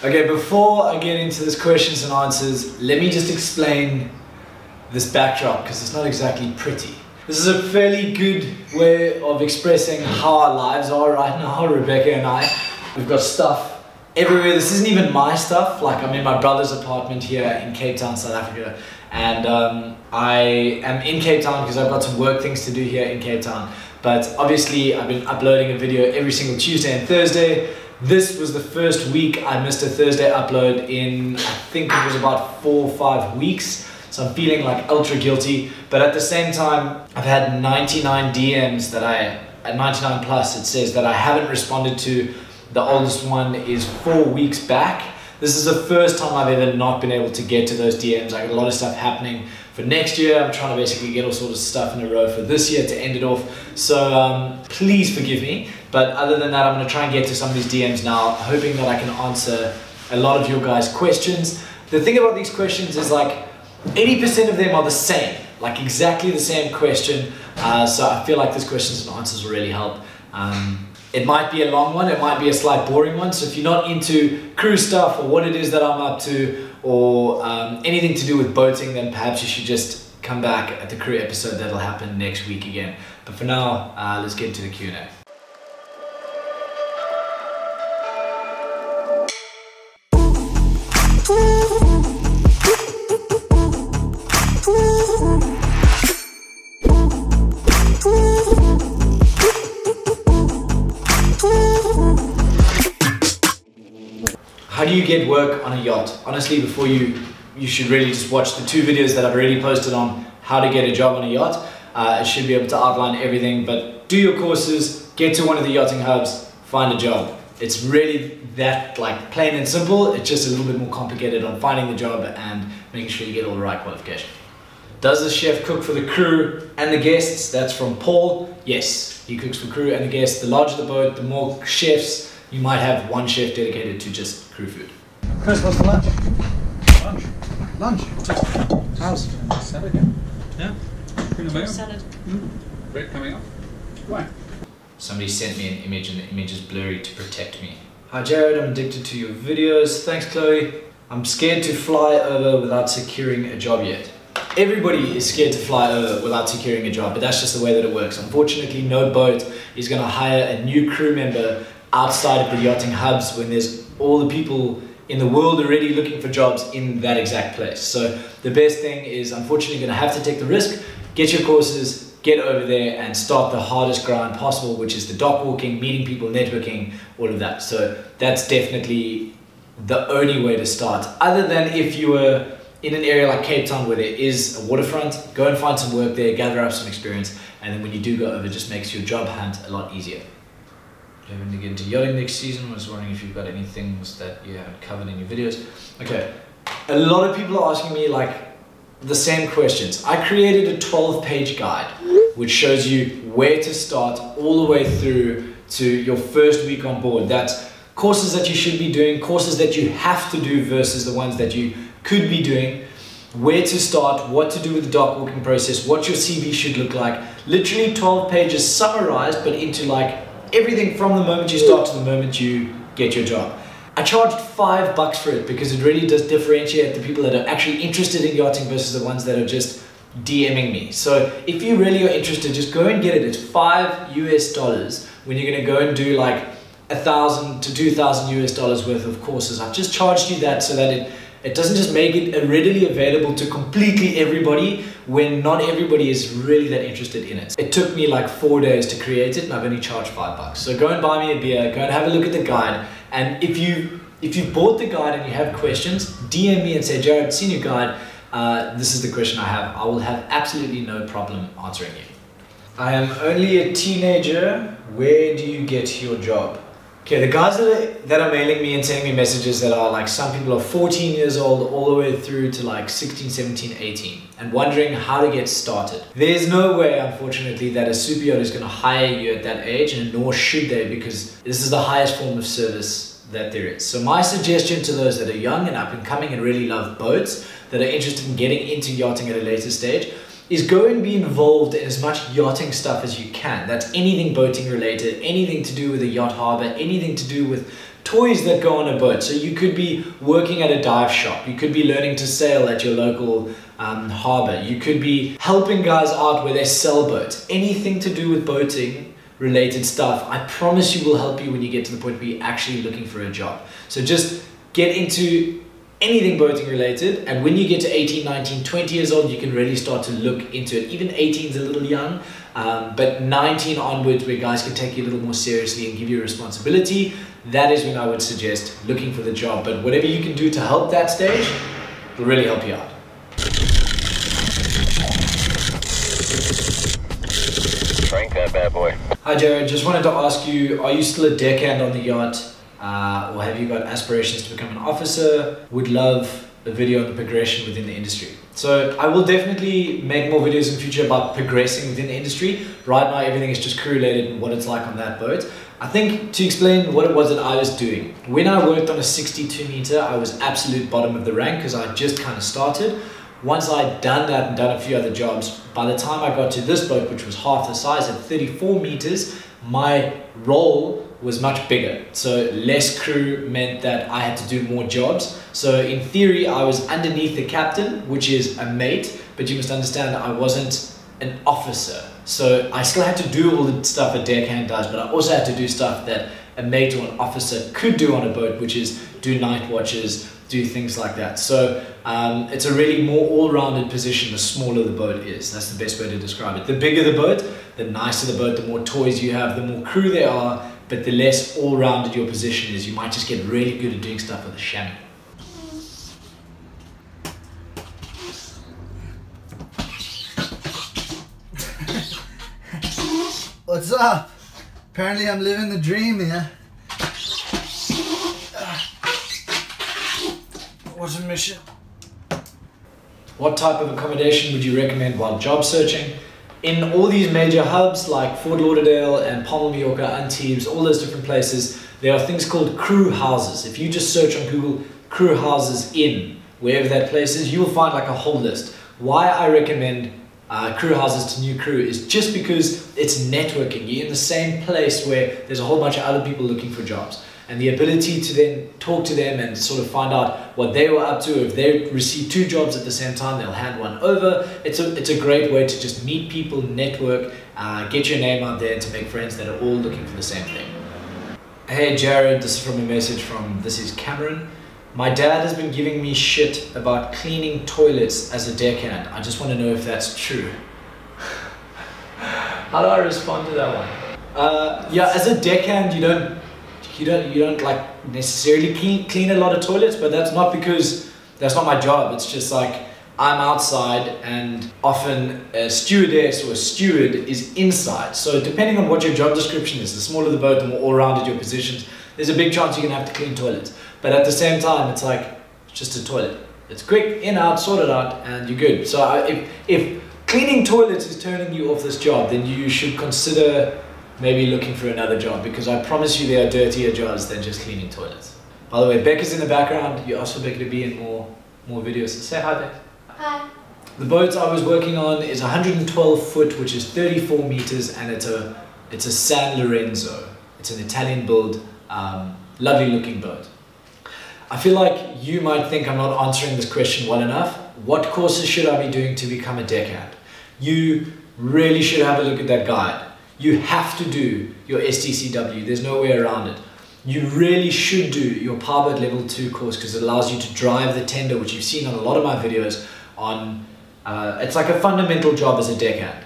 Okay, before I get into this questions and answers, let me just explain this backdrop because it's not exactly pretty. This is a fairly good way of expressing how our lives are right now, Rebecca and I. We've got stuff everywhere. This isn't even my stuff. Like, I'm in my brother's apartment here in Cape Town, South Africa. And I am in Cape Town because I've got some work things to do here in Cape Town. But obviously I've been uploading a video every single Tuesday and Thursday. This was the first week I missed a Thursday upload in, I think it was about 4 or 5 weeks. So I'm feeling like ultra guilty. But at the same time, I've had 99 DMs that at 99 plus, it says that I haven't responded to. The oldest one is 4 weeks back. This is the first time I've ever not been able to get to those DMs. I got a lot of stuff happening for next year. I'm trying to basically get all sorts of stuff in a row for this year to end it off. So please forgive me. But other than that, I'm going to try and get to some of these DMs now, hoping that I can answer a lot of your guys' questions. The thing about these questions is like 80% of them are the same, like exactly the same question. So I feel like these questions and answers will really help. It might be a long one, it might be a slight boring one. So if you're not into crew stuff or what it is that I'm up to or anything to do with boating, then perhaps you should just come back at the crew episode. That'll happen next week again. But for now, let's get into the Q&A. How do you get work on a yacht? Honestly, before you should really just watch the 2 videos that I've already posted on how to get a job on a yacht. It should be able to outline everything, but do your courses, get to one of the yachting hubs, find a job. It's really that like plain and simple. It's just a little bit more complicated on finding the job and making sure you get all the right qualification. Does the chef cook for the crew and the guests? That's from Paul. Yes, he cooks for crew and the guests. The larger the boat, the more chefs. You might have one chef dedicated to just crew food. Chris, what's for lunch? Lunch. Lunch? How's? Salad, yeah. Yeah. Salad. Bread coming up. Why? Somebody sent me an image and the image is blurry to protect me. Hi Jared, I'm addicted to your videos. Thanks Chloe. I'm scared to fly over without securing a job yet. Everybody is scared to fly over without securing a job, but that's just the way that it works. Unfortunately, no boat is going to hire a new crew member outside of the yachting hubs when there's all the people in the world already looking for jobs in that exact place. So the best thing is, unfortunately, you're going to have to take the risk, get your courses, get over there and start the hardest grind possible, which is the dock walking, meeting people, networking, all of that. So that's definitely the only way to start. Other than if you were in an area like Cape Town where there is a waterfront, go and find some work there, gather up some experience, and then when you do go over, it just makes your job hunt a lot easier. Hoping to get into yachting next season. I was wondering if you've got any things that you haven't covered in your videos. Okay, a lot of people are asking me like the same questions. I created a 12-page guide which shows you where to start all the way through to your first week on board. That's courses that you should be doing, courses that you have to do versus the ones that you could be doing, where to start, what to do with the dock walking process, what your CV should look like. Literally 12 pages summarized, but into like everything from the moment you start to the moment you get your job. I charged $5 for it because it really does differentiate the people that are actually interested in yachting versus the ones that are just DMing me. So if you really are interested, just go and get it. It's $5 US when you're going to go and do like 1,000 to 2,000 US worth of courses. I've just charged you that so that it doesn't just make it readily available to completely everybody when not everybody is really that interested in it. It took me like 4 days to create it and I've only charged $5. So go and buy me a beer, go and have a look at the guide. And if you bought the guide and you have questions, DM me and say, Jared, I've seen your guide. This is the question I have. I will have absolutely no problem answering you. I am only a teenager. Where do you get your job? Okay, the guys that are mailing me and sending me messages that are like, some people are 14 years old all the way through to like 16, 17, 18 and wondering how to get started. There's no way, unfortunately, that a super yacht is going to hire you at that age, and nor should they, because this is the highest form of service that there is. So my suggestion to those that are young and up and coming and really love boats, that are interested in getting into yachting at a later stage, is go and be involved in as much yachting stuff as you can. That's anything boating related, anything to do with a yacht harbor, anything to do with toys that go on a boat. So you could be working at a dive shop, you could be learning to sail at your local harbor, you could be helping guys out where they sell boats. Anything to do with boating related stuff, I promise you will help you when you get to the point where you're actually looking for a job. So just get into anything boating related, and when you get to 18, 19, 20 years old, you can really start to look into it. Even 18 is a little young, but 19 onwards, where guys can take you a little more seriously and give you a responsibility, that is when I would suggest looking for the job. But whatever you can do to help that stage will really help you out. Crank that bad boy. Hi Jared, just wanted to ask you, are you still a deckhand on the yacht? Or have you got aspirations to become an officer? Would love a video on the progression within the industry. So I will definitely make more videos in the future about progressing within the industry. Right now everything is just crew related and what it's like on that boat. I think to explain what it was that I was doing. When I worked on a 62 meter, I was absolute bottom of the rank because I just kind of started. Once I'd done that and done a few other jobs, by the time I got to this boat, which was half the size at 34 meters, my role was much bigger. So less crew meant that I had to do more jobs. So in theory, I was underneath the captain, which is a mate, but you must understand I wasn't an officer. So I still had to do all the stuff a deckhand does, but I also had to do stuff that a mate or an officer could do on a boat, which is do night watches, do things like that. So it's a really more all-rounded position the smaller the boat is. That's the best way to describe it. The bigger the boat, the nicer the boat, the more toys you have, the more crew there are, but the less all-rounded your position is. You might just get really good at doing stuff with a chamois. What's up? Apparently I'm living the dream here. What's the mission? What type of accommodation would you recommend while job searching? In all these major hubs like Fort Lauderdale and Palma de Mallorca, Antibes, all those different places, there are things called crew houses. If you just search on Google crew houses in wherever that place is, you will find like a whole list. Why I recommend crew houses to new crew is just because it's networking. You're in the same place where there's a whole bunch of other people looking for jobs. And the ability to then talk to them and sort of find out what they were up to. If they receive 2 jobs at the same time, they'll hand one over. It's a great way to just meet people, network, get your name out there, to make friends that are all looking for the same thing. Hey Jared, this is from a message from, this is Cameron. My dad has been giving me shit about cleaning toilets as a deckhand. I just want to know if that's true. How do I respond to that one? Yeah, as a deckhand, you don't like necessarily clean a lot of toilets, but that's not because that's not my job. It's just like I'm outside, and often a stewardess or a steward is inside. So depending on what your job description is, the smaller the boat, the more all-rounded your positions, there's a big chance you're gonna have to clean toilets. But at the same time, it's like it's just a toilet. It's quick, in, out, sort it out, and you're good. So if cleaning toilets is turning you off this job, then you should consider maybe looking for another job, because I promise you there are dirtier jobs than just cleaning toilets. By the way, Becca's in the background. You asked for Becca to be in more videos. So say hi, Becca. Hi. The boat I was working on is 112 foot, which is 34 meters, and it's a San Lorenzo. It's an Italian build, lovely looking boat. I feel like you might think I'm not answering this question well enough. What courses should I be doing to become a deckhand? You really should have a look at that guide. You have to do your STCW, there's no way around it. You really should do your Powerboat Level 2 course, because it allows you to drive the tender, which you've seen on a lot of my videos on, it's like a fundamental job as a deckhand,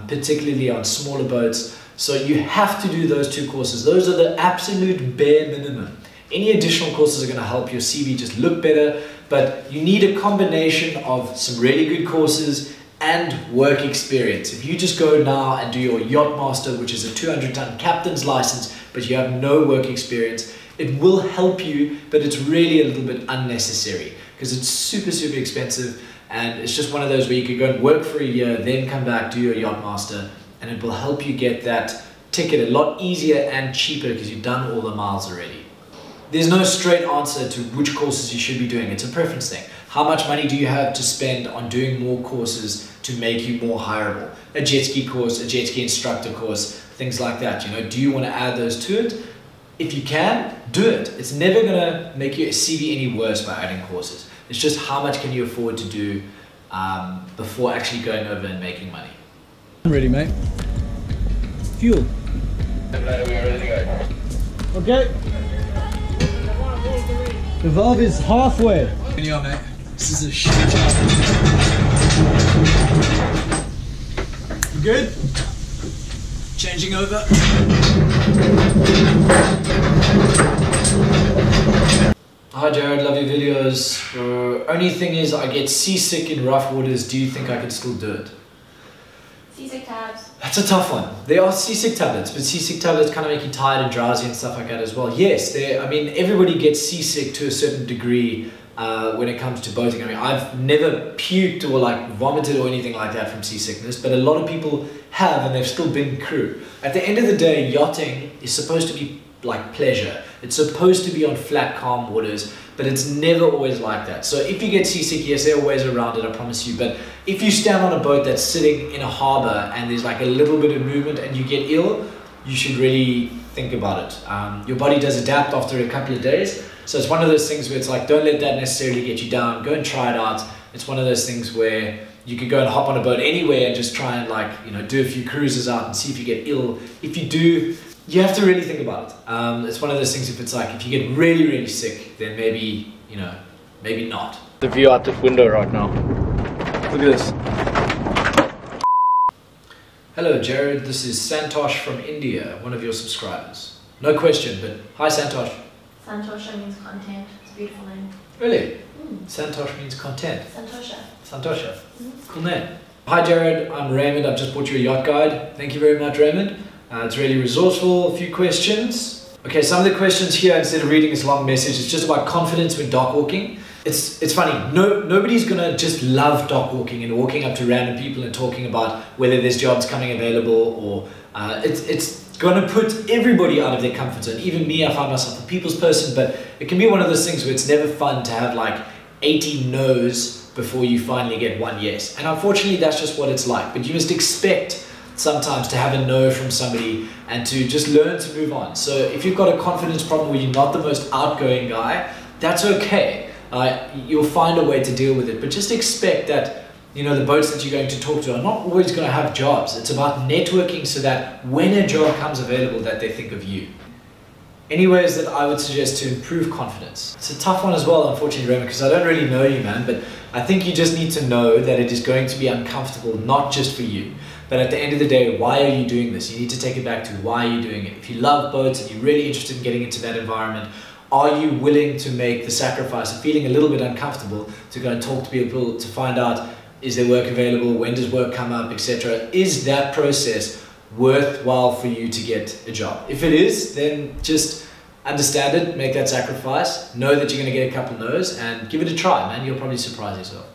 particularly on smaller boats. So you have to do those 2 courses. Those are the absolute bare minimum. Any additional courses are going to help your CV just look better, but you need a combination of some really good courses and work experience. If you just go now and do your Yacht Master, which is a 200-ton captain's license, but you have no work experience, it will help you, but it's really a little bit unnecessary, because it's super, super expensive, and it's just one of those where you could go and work for a year, then come back, do your Yacht Master, and it will help you get that ticket a lot easier and cheaper, because you've done all the miles already. There's no straight answer to which courses you should be doing. It's a preference thing. How much money do you have to spend on doing more courses to make you more hireable? A jet ski course, a jet ski instructor course, things like that. You know, do you want to add those to it? if you can, do it. It's never gonna make your CV any worse by adding courses. It's just how much can you afford to do before actually going over and making money. I'm ready, mate. Fuel. Okay. The valve is halfway. Yeah, mate. This is a shit job. Good? Changing over. Hi Jared, love your videos. Only thing is I get seasick in rough waters. Do you think I can still do it? Seasick tabs. That's a tough one. There are seasick tablets, but seasick tablets kind of make you tired and drowsy and stuff like that as well. Yes, I mean, everybody gets seasick to a certain degree when it comes to boating. I mean, I've never puked or like vomited or anything like that from seasickness, but a lot of people have, and they've still been crew. At the end of the day, yachting is supposed to be like pleasure. It's supposed to be on flat, calm waters, but it's never always like that. So if you get seasick, yes, there are ways around it, I promise you. But if you stand on a boat that's sitting in a harbor and there's like a little bit of movement and you get ill, you should really think about it. Your body does adapt after a couple of days. So it's one of those things where it's like, don't let that necessarily get you down. Go and try it out. It's one of those things where you could go and hop on a boat anywhere and just try and like, you know, do a few cruises out and see if you get ill. If you do, you have to really think about it. It's one of those things, if it's like, if you get really, really sick, then maybe, you know, maybe not. The view out this window right now. Look at this. Hello Jared, this is Santosh from India, one of your subscribers. No question, but hi Santosh. Santosha means content. It's a beautiful name. Really? Santosh means content. Santosha. Santosha. Cool name. Hi Jared, I'm Raymond. I've just bought you a yacht guide. Thank you very much, Raymond. It's really resourceful. A few questions. Okay, some of the questions here, instead of reading this long message, it's just about confidence when dock walking. It's funny. Nobody's gonna just love dock walking and walking up to random people and talking about whether there's jobs coming available, or it's gonna put everybody out of their comfort zone. Even me, I find myself a people's person, but it can be one of those things where it's never fun to have like 80 no's before you finally get one yes. And unfortunately, that's just what it's like. But you must expect sometimes to have a no from somebody and to just learn to move on. So if you've got a confidence problem where you're not the most outgoing guy, that's okay. You'll find a way to deal with it, but just expect that, you know, the boats that you're going to talk to are not always going to have jobs. It's about networking so that when a job comes available, that they think of you. Any ways that I would suggest to improve confidence? It's a tough one as well, unfortunately, Raymond, because I don't really know you, man, but I think you just need to know that it is going to be uncomfortable, not just for you. But at the end of the day, why are you doing this? You need to take it back to why are you doing it. If you love boats and you're really interested in getting into that environment, are you willing to make the sacrifice of feeling a little bit uncomfortable to go and talk to people to find out, is there work available, when does work come up, etc. Is that process worthwhile for you to get a job? If it is, then just understand it, make that sacrifice, know that you're going to get a couple no's and give it a try, man. You'll probably surprise yourself.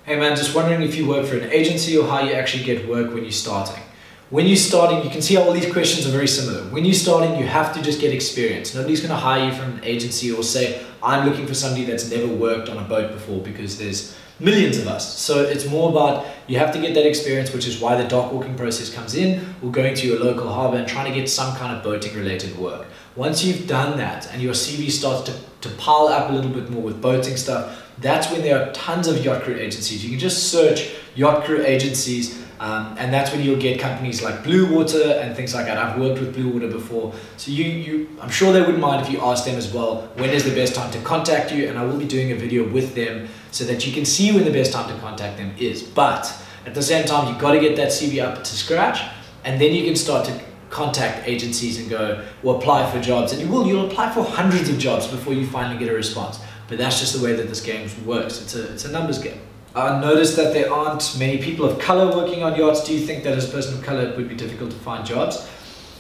Hey man, just wondering if you work for an agency or how you actually get work when you're starting. When you're starting, you can see how all these questions are very similar. When you're starting, you have to just get experience. Nobody's going to hire you from an agency or say, I'm looking for somebody that's never worked on a boat before, because there's millions of us. So it's more about, you have to get that experience, which is why the dock walking process comes in, or going to your local harbor and trying to get some kind of boating related work. Once you've done that and your CV starts to pile up a little bit more with boating stuff, that's when there are tons of yacht crew agencies. You can just search yacht crew agencies, and that's when you'll get companies like Blue Water and things like that. I've worked with Blue Water before, so I'm sure they wouldn't mind if you ask them as well, when is the best time to contact you, and I will be doing a video with them so that you can see when the best time to contact them is. But at the same time, you've got to get that CV up to scratch, and then you can start to contact agencies and go, well, apply for jobs, and you'll apply for hundreds of jobs before you finally get a response. But that's just the way that this game works. It's a numbers game. I noticed that there aren't many people of color working on yachts. Do you think that as a person of color it would be difficult to find jobs?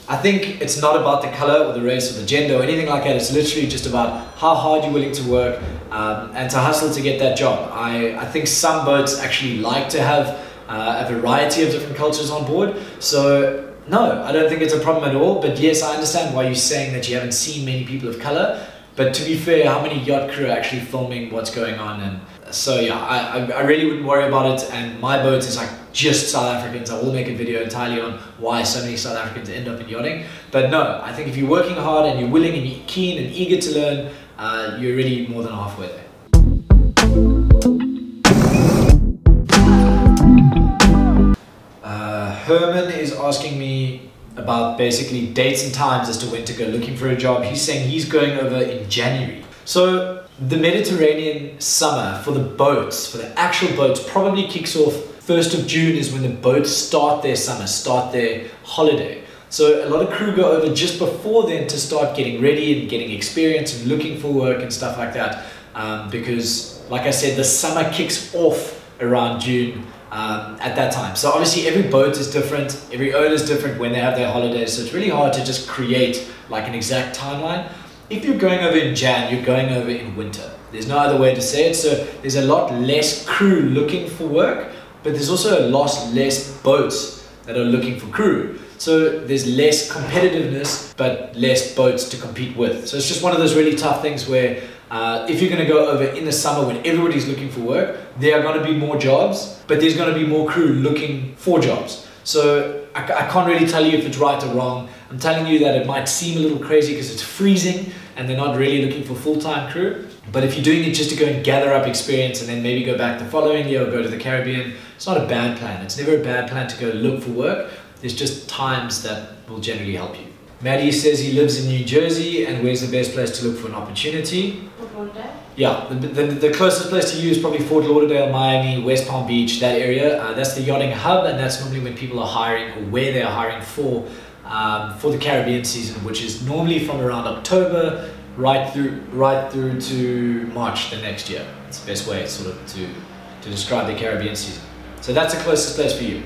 I think it's not about the color or the race or the gender or anything like that. It's literally just about how hard you're willing to work and to hustle to get that job. I think some boats actually like to have a variety of different cultures on board. So no, I don't think it's a problem at all. But yes, I understand why you're saying that you haven't seen many people of color. But to be fair, how many yacht crew are actually filming what's going on? And So yeah, I really wouldn't worry about it, and my boat is like just South Africans. I will make a video entirely on why so many South Africans end up in yachting. But no, I think if you're working hard and you're willing and you're keen and eager to learn, you're really more than halfway there. Herman is asking me about basically dates and times as to when to go looking for a job. He's saying he's going over in January. So the Mediterranean summer for the boats, for the actual boats, probably kicks off 1st of June is when the boats start their summer, start their holiday. So a lot of crew go over just before then to start getting ready and getting experience and looking for work and stuff like that. Because like I said, the summer kicks off around June at that time. So obviously every boat is different, every owner is different when they have their holidays. So it's really hard to just create like an exact timeline. If you're going over in Jan, you're going over in winter. There's no other way to say it. So there's a lot less crew looking for work, but there's also a lot less boats that are looking for crew. So there's less competitiveness, but less boats to compete with. So it's just one of those really tough things where if you're going to go over in the summer when everybody's looking for work, there are going to be more jobs, but there's going to be more crew looking for jobs. So I can't really tell you if it's right or wrong. I'm telling you that it might seem a little crazy because it's freezing and they're not really looking for full-time crew. But if you're doing it just to go and gather up experience and then maybe go back the following year or go to the Caribbean, it's not a bad plan. It's never a bad plan to go look for work. There's just times that will generally help you. Maddie says he lives in New Jersey and where's the best place to look for an opportunity? Fort Lauderdale. Yeah, the closest place to you is probably Fort Lauderdale, Miami, West Palm Beach, that area. That's the yachting hub, and that's normally when people are hiring or where they are hiring for the Caribbean season, which is normally from around October right through to March the next year. It's the best way sort of to describe the Caribbean season. So that's the closest place for you.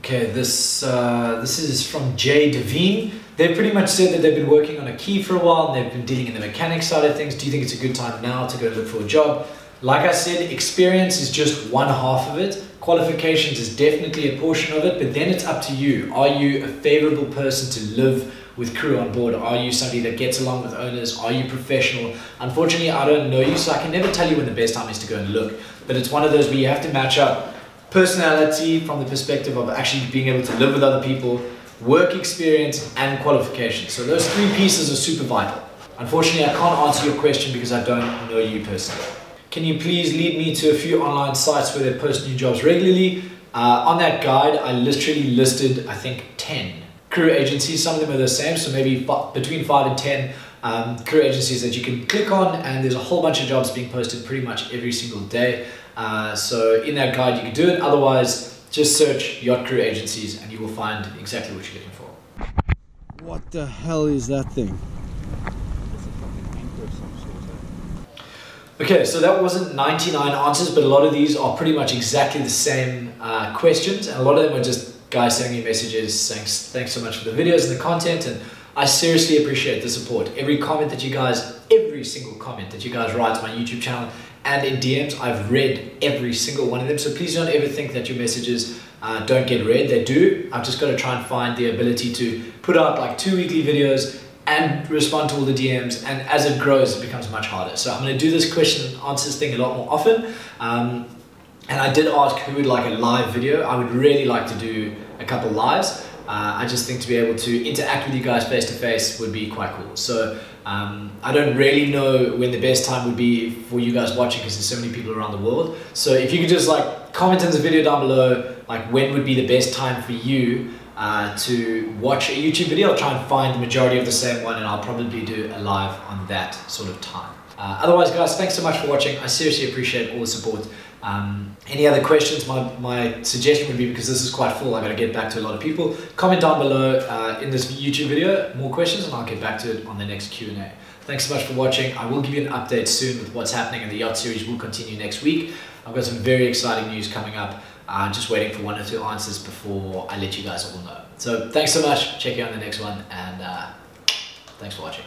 Okay, this is from Jay Devine. They've pretty much said that they've been working on a key for a while and they've been dealing in the mechanics side of things. Do you think it's a good time now to go look for a job? Like I said, experience is just one half of it. Qualifications is definitely a portion of it, but then it's up to you. Are you a favorable person to live with crew on board? Are you somebody that gets along with owners? Are you professional? Unfortunately, I don't know you, so I can never tell you when the best time is to go and look. But it's one of those where you have to match up personality from the perspective of actually being able to live with other people, work experience, and qualifications. So those three pieces are super vital. Unfortunately, I can't answer your question because I don't know you personally. Can you please lead me to a few online sites where they post new jobs regularly? On that guide, I literally listed, I think, 10 crew agencies. Some of them are the same, so maybe between 5 and 10 crew agencies that you can click on, and there's a whole bunch of jobs being posted pretty much every single day. So in that guide, you can do it. Otherwise, just search Yacht Crew agencies and you will find exactly what you're looking for. What the hell is that thing? Okay, so that wasn't 99 answers, but a lot of these are pretty much exactly the same questions, and a lot of them are just guys sending me messages saying thanks so much for the videos and the content, and I seriously appreciate the support. Every comment that you guys, every single comment that you guys write on my YouTube channel and in DMs, I've read every single one of them, so please don't ever think that your messages don't get read. They do. I've just got to try and find the ability to put out like 2 weekly videos and respond to all the DMs, and as it grows it becomes much harder. So I'm going to do this question and answers thing a lot more often, and I did ask who would like a live video. I would really like to do a couple lives. I just think to be able to interact with you guys face to face would be quite cool. So I don't really know when the best time would be for you guys watching because there's so many people around the world. So if you could just like comment in the video down below, like when would be the best time for you to watch a YouTube video. I'll try and find the majority of the same one, and I'll probably do a live on that sort of time. Otherwise guys, thanks so much for watching. I seriously appreciate all the support. Any other questions? My suggestion would be, because this is quite full, I got to get back to a lot of people, comment down below in this YouTube video more questions and I'll get back to it on the next Q&A. Thanks so much for watching. I will give you an update soon with what's happening, and the Yacht Series will continue next week. I've got some very exciting news coming up. Just waiting for 1 or 2 answers before I let you guys all know. So thanks so much. Check you on the next one, and thanks for watching.